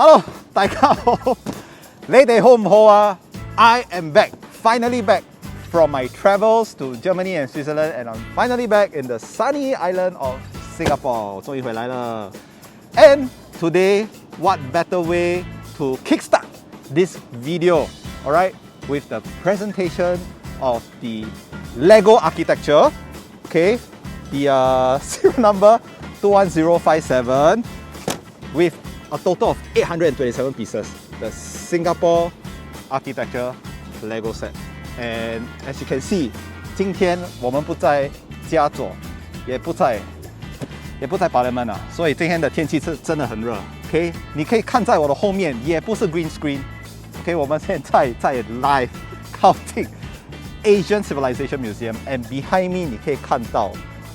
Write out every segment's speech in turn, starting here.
Hello， 大家好，你哋好唔好啊 ？I am back, finally back from my travels to Germany and Switzerland, and I'm finally back in the sunny island of Singapore. 终于回来了。And today, what better way to kickstart this video? Alright, with the presentation of the Lego architecture. Okay, the serial number 21057 with a total of 827 pieces. The Singapore architecture Lego set. And as you can see, 今天我们不在家左，也不在Parliament 啊，所以今天的天气是真的很热。OK， 你可以看在我的后面，也不是 green screen。OK， 我们现在在 live 靠近 Asian Civilization Museum，and behind me 你可以看到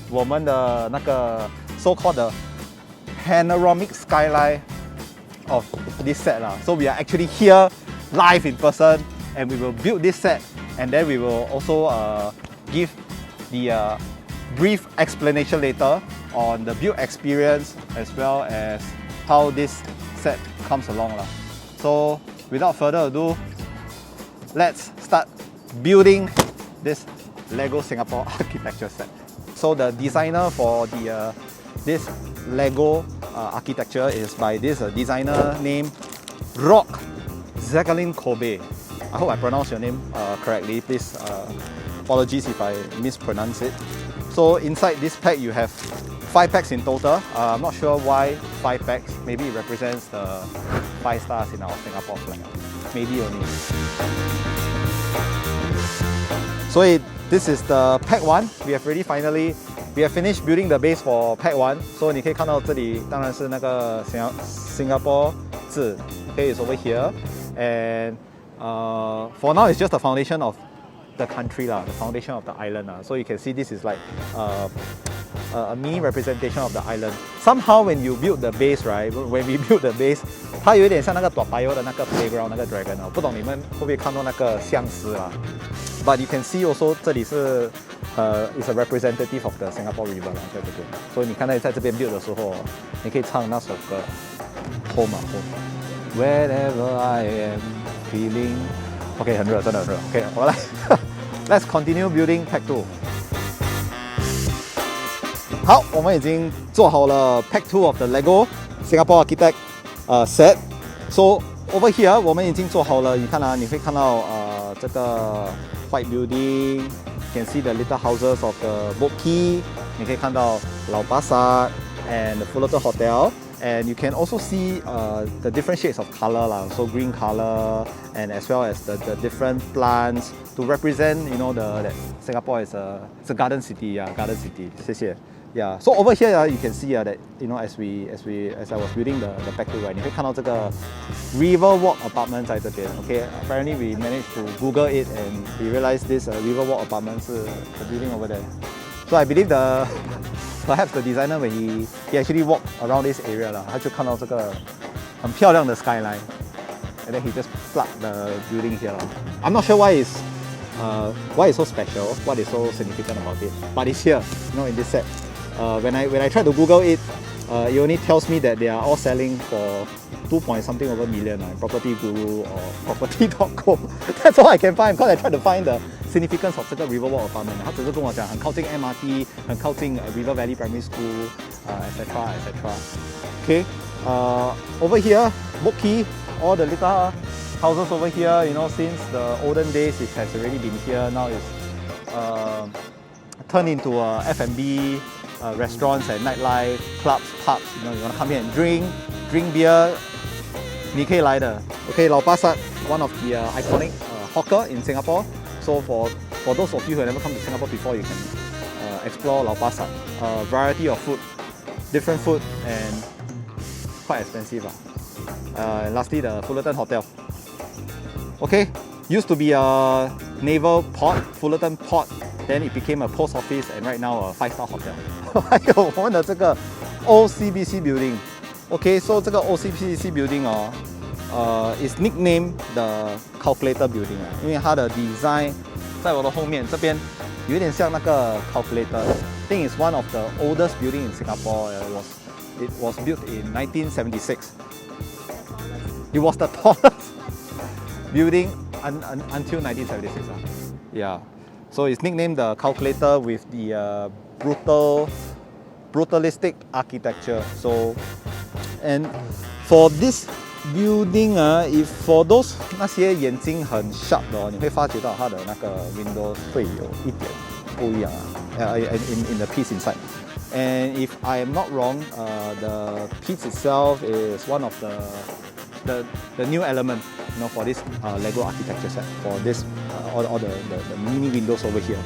我们的那个 so-called 的 panoramic skyline of this set lah. So we are actually here live in person, and we will build this set, and then we will also give the brief explanation later on the build experience as well as how this set comes along lah. So without further ado, let's start building this Lego Singapore architecture set. So the designer for the this Lego architecture is by this designer named Quay. I hope I pronounced your name correctly. Please apologies if I mispronounce it. So inside this pack you have 5 packs in total. I'm not sure why 5 packs. Maybe it represents the 5 stars in our Singapore flag. Maybe only. So this is the pack 1. We have finished building the base for pack 1. So 你可以看到这里当然是那个 Singapore 字 okay, it's over here. And for now it's just the foundation of the country lah, the foundation of the island lah. So you can see this is like a mini representation of the island. Somehow when you build the base, right? When we build the base, 它有点像那个 Toa-Payoh 的那个 playground 那个 dragon 哦，不懂你们会不会看到那个相似啊？ But you can see also 这里是is a representative of the Singapore River 啦，在这边。所以你看到在这边 build 的时候，你可以唱那首歌 Home 啊 Home。 Wherever I am feeling OK 很热，真的很热。OK， 我们来Let's continue building pack 2。 好，我们已经做好了 pack 2 of the Lego Singapore Architect set. So over here 我们已经做好了，你看啊，你会看到这个 white building. You can see the little houses of the boat quay. 你可以看到老巴萨 and the Fullerton Hotel. And you can also see the different shades of color lah. So green color and as well as the different plants to represent, you know, that Singapore is a garden city. Yeah, garden city. 谢谢. Yeah. So over here, you can see that, you know, as I was building the pack 2, right, 你会看到这个 Riverwalk apartment 在这边. Okay. Apparently we managed to Google it and we realized this Riverwalk apartment 是 the building over there. So I believe perhaps the designer when he actually walked around this area 啦，他就看到这个很漂亮的 skyline, and then he just plugged the building here 啦。I'm not sure why it's so special, what is so significant about it, but it's here, you know, in this set. When I tried to Google it, it only tells me that they are all selling for 2.something over million, Property Guru or Property.com. That's all I can find because I tried to find the significance of 这个 Riverwalk apartment. 他只是跟我讲很靠近 MRT, 很靠近 River Valley Primary School, etc. etc. Okay, over here, Boat Quay, all the little houses over here, you know, since the olden days it has already been here. Now it's turned into F&B, restaurants and nightlife, clubs, pubs. You know, you want to come here and drink beer, 你可以来的. Okay, Lau Pa Sat, one of the iconic hawker in Singapore. So for those of you who have never come to Singapore before, you can explore Lau Pa Sat. Variety of food, different food, and quite expensive. And lastly, the Fullerton Hotel. Okay, used to be a naval port, Fullerton Port. Then it became a post office, and right now a 5-star hotel. 还有我们的这个 Ocbc building. Okay, so 这个 Ocbc building is nicknamed the calculator building 因为它的 design 在我的后面这边有点像那个 calculator. I think it's one of the oldest building in Singapore. It was built in 1976. It was the tallest building until 1976. Yeah. So it's nicknamed the calculator with the brutalistic architecture. So, and for this building if for those 那些眼睛很 sharp 的你会发觉到它的那个 windows 会有一点不一样in the piece inside. And if I am not wrong, the piece itself is one of the new element, for this Lego architecture set for this all the mini windows over here.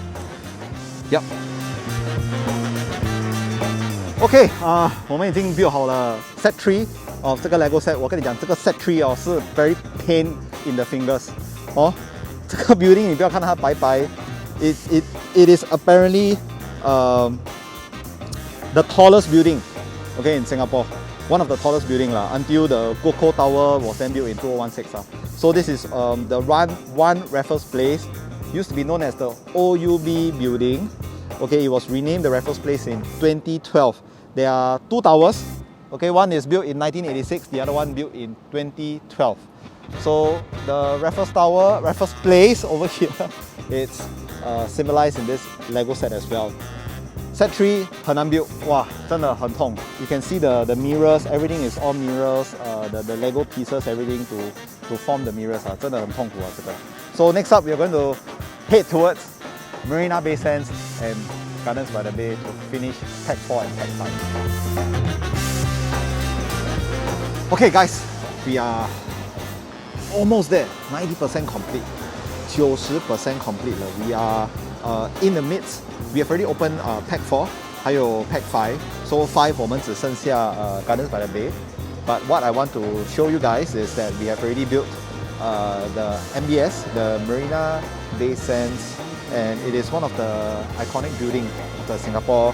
Yep. OK 我们已经 build 好了 set 3 of 这个 Lego set。我跟你讲，这个 set 3是 very pain in the fingers 这个 building 你不要看它白白 it is apparently the tallest building, okay, in Singapore. One of the tallest building until the Quay Tower was then built in 2016. So this is the one Raffles Place, used to be known as the OUB building. Okay, it was renamed the Raffles Place in 2012. There are 2 towers. Okay, one is built in 1986, the other one built in 2012. So the Raffles Tower, Raffles Place over here, it's symbolized in this Lego set as well. Set 3很难 build， 哇，真的很痛。You can see the mirrors, everything is all mirrors. The Lego pieces, everything to form the mirrors 真的很痛苦这个。So next up, we are going to head towards Marina Bay Sands and Gardens by the Bay to finish Pack 4 and Pack 5. Okay, guys, we are almost there. 90% complete. 90% complete 了。We are in the midst. We have already opened Pack 4, 还有 Pack 5. So 5我们只剩下Gardens by the Bay. But what I want to show you guys is that we have already built the MBS, the Marina Bay Sands, and it is one of the iconic buildings of the Singapore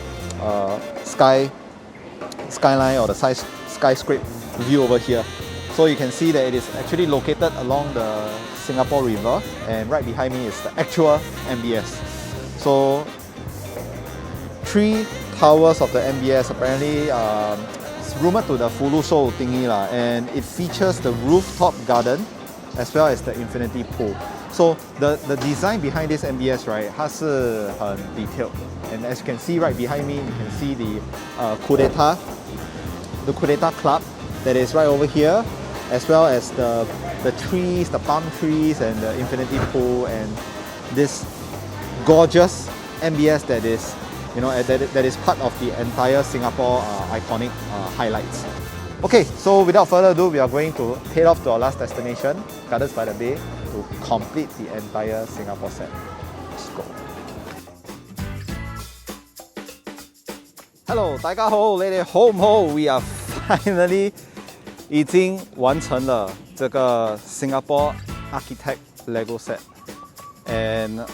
skyline or the skyscraper view over here. So you can see that it is actually located along the Singapore River, and right behind me is the actual MBS. So 3 towers of the MBS apparently it's rumored to the Fullerton thingy and it features the rooftop garden as well as the infinity pool. So the design behind this MBS, right, 它是很 detailed, and as you can see right behind me, you can see the Quay Club that is right over here, as well as the trees, the palm trees, and the infinity pool, and this gorgeous MBS that is, that is part of the entire Singapore iconic highlights. Okay, so without further ado, we are going to head off to our last destination, Gardens by the Bay, to complete the entire Singapore set. Let's go. Hello, 大家好，你哋好唔好？ We are finally 已經完成了這個 Singapore Architect Lego set. And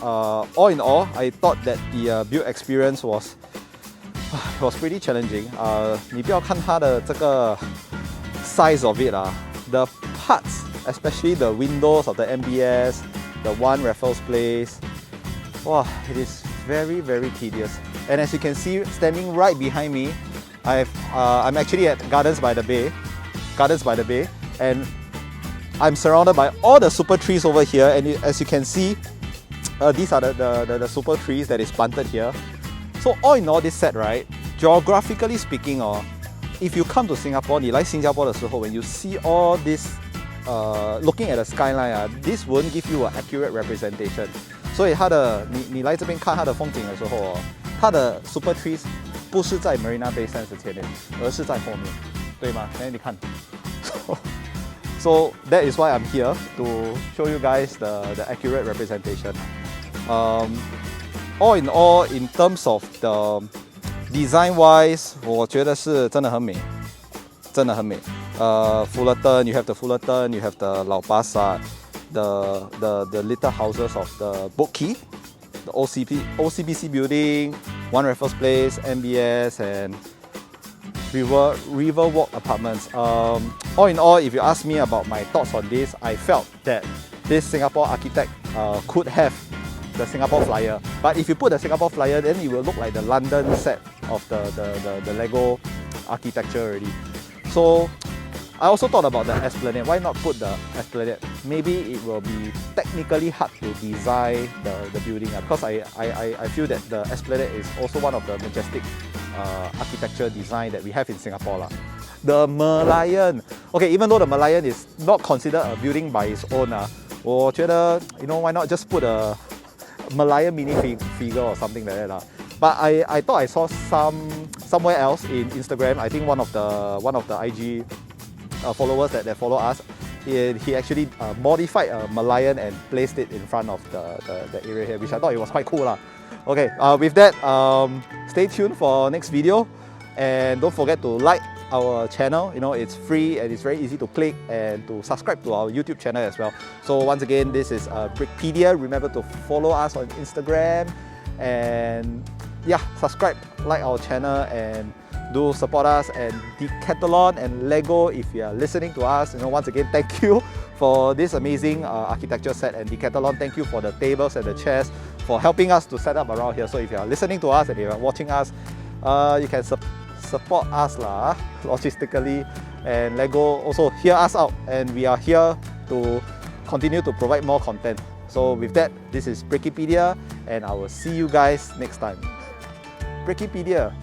all in all, I thought that the build experience was pretty challenging. 你不要看它的这个 size of it the parts, especially the windows of the MBS, the one Raffles Place, wow, it is very, very tedious. And as you can see, standing right behind me, I'm actually at Gardens by the Bay, and I'm surrounded by all the super trees over here. And as you can see, these are the super trees that is planted here. So all in all, this set, right, geographically speaking, if you come to Singapore, 你来新加坡的时候, when you see all this, looking at the skyline, this won't give you an accurate representation. 所以你来这边看它的风景的时候，它的 super trees 不是在 Marina Bay Sands 前面，而是在后面，对吗？你看。So that is why I'm here to show you guys the accurate representation. All in all, in terms of the design wise, 我觉得是真的很美，真的很美。Fullerton, you have the Fullerton, you have the Lau Pa Sat, the little houses of the Boat Quay, the OCBC building, One Raffles Place, MBS, and River Walk Apartments. All in all, if you ask me about my thoughts on this, I felt that this Singapore architect could have the Singapore flyer. But if you put the Singapore flyer, then it will look like the London set of the Lego architecture already. So I also thought about the Esplanade. Why not put the Esplanade? Maybe it will be technically hard to design the building because I feel that the Esplanade is also one of the majestic architecture design that we have in Singapore. The Merlion. Okay, even though the Merlion is not considered a building by its own, 我觉得 why not just put a Merlion mini figure or something like that. But I thought I saw somewhere else in Instagram. I think one of the IG followers that follow us, he actually modified a Merlion and placed it in front of the area here, which I thought it was quite cool. Okay, with that, stay tuned for next video, and don't forget to like our channel. It's free and it's very easy to click, and to subscribe to our YouTube channel as well. So once again, this is Brickpedia. Remember to follow us on Instagram, and yeah, subscribe, like our channel, and do support us. And Decathlon and Lego, if you are listening to us, once again, thank you for this amazing architecture set. And Decathlon, thank you for the tables and the chairs, for helping us to set up around here. So if you are listening to us and if you are watching us, you can support us logistically, and Lego also hear us out, and we are here to continue to provide more content. So with that, this is Brickpedia, and I will see you guys next time. Brickpedia.